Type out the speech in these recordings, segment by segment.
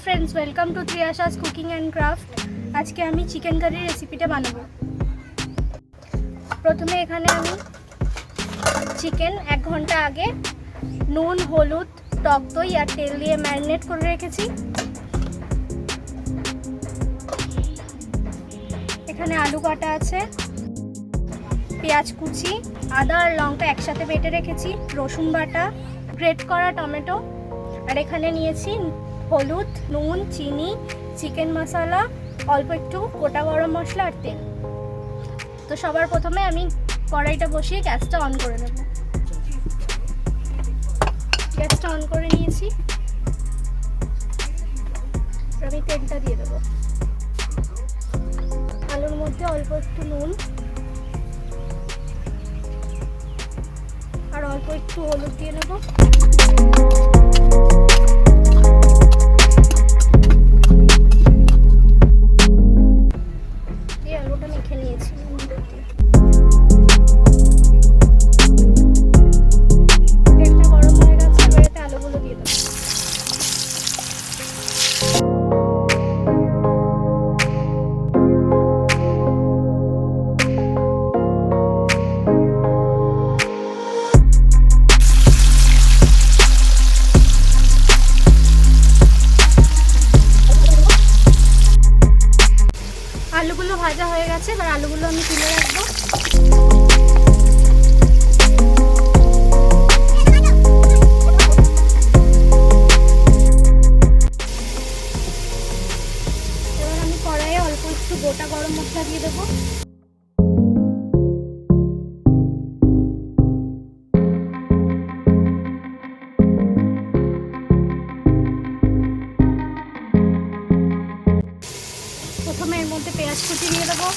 Friends, welcome to Triyasha's cooking and craft. आज के आमी चिकेन कारी रेसिपिटा बानाबो। प्रथमे एखाने आमी चिकेन 1 घंटा आगे नुन हलुद टकदई और तेल दिए मैरिनेट करे रेखेछि। एखाने आलू काटा आछे, पेঁয়াজ कुचि, आदा और लंका एकसाथे बेटे रेखेछि, रसुन बाटा, ग्रेट करा टमेटो और एखाने निয়েছি हलुद नुन चीनी चिकेन मसाला अल्प एकटू गोटा गरम मसला और तेल। तो सबार प्रथमे आमी कड़ाईटा बसिए ग्यासटा अन करे नेब। ग्यासटा अन करे निয়েছি, आमी तेलटा दिए देব। आलुर मধ্যে अल्प एकटू नुन और अल्प एकटू हलुद दिए नेब। आलूगुलो भाजा हो गेছে, এবার আলুগুলো আমি তুলে রাখবো। এবার আমি কড়াইয়ে অল্প একটু গোটা গরম মশলা দিয়ে দেবো। প্রথমে এর মধ্যে পেঁয়াজ কুচি দিয়ে দেবো।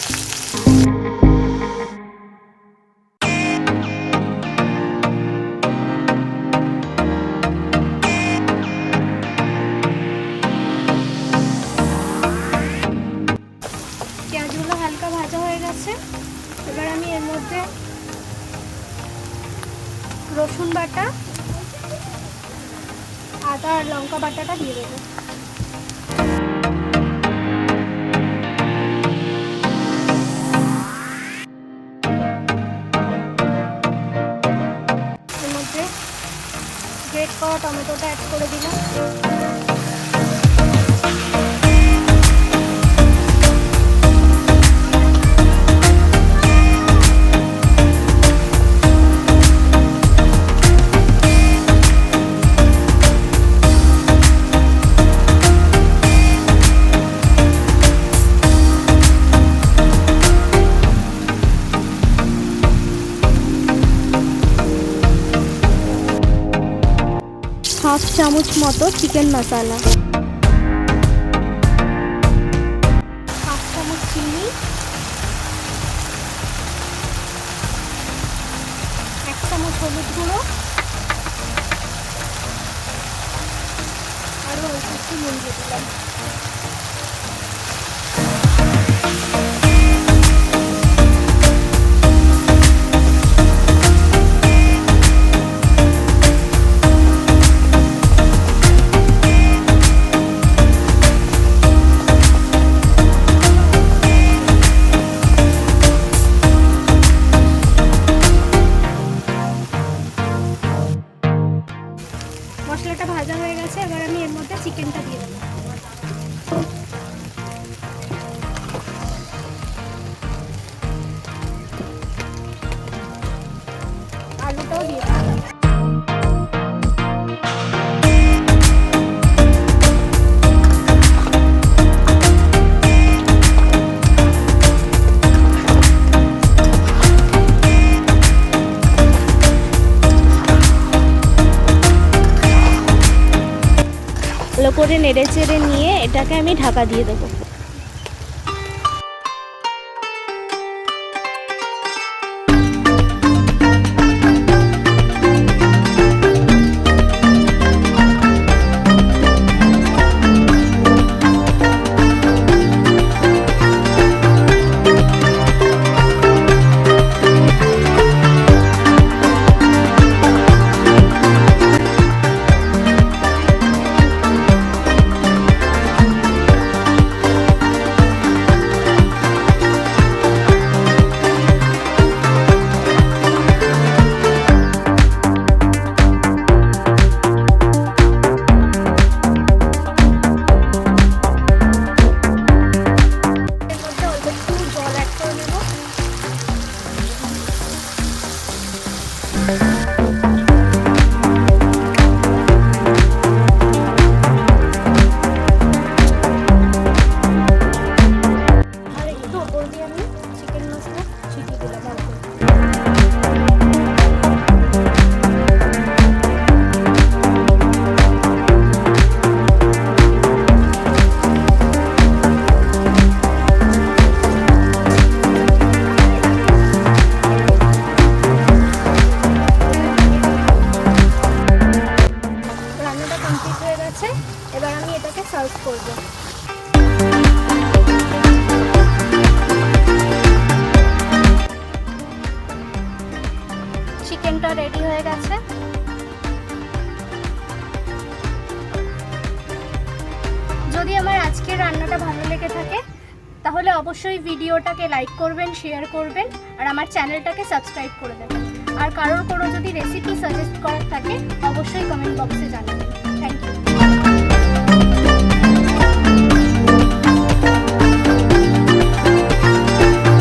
পেঁয়াজগুলো হালকা ভাজা হয়ে গেছে, এবার আমি এর মধ্যে রসুন বাটা আদা আর লঙ্কা বাটাটা দিয়ে দেবো। গ্রেট করা টমেটোটা অ্যাড করে দিলাম। हाफ चामच मतो चिकेन मसाला, हाफ चामच चीनी, 1 चामच हलुद गुঁড়ো और अल्प एकटू নুন দিয়ে দিলাম। মশলাটা ভাজা হয়ে গেছে, এবার আমি এর মধ্যে চিকেনটা দিয়ে দেবো। আলুটাও দিয়ে দেবো। ভালো করে নেড়ে চেড়ে নিয়ে এটাকে আমি ঢাকা দিয়ে দেবো। এবার আমি এটাকে সার্ভ করব। চিকেনটা রেডি হয়ে গেছে। যদি আমার আজকের রান্নাটা ভালো লেগে থাকে তাহলে অবশ্যই ভিডিওটাকে লাইক করবেন, শেয়ার করবেন আর আমার চ্যানেলটাকে সাবস্ক্রাইব করে দেবেন। আর কারোর কোনো যদি রেসিপি সাজেস্ট করার থাকে অবশ্যই কমেন্ট বক্সে জানাবেন। Thank you.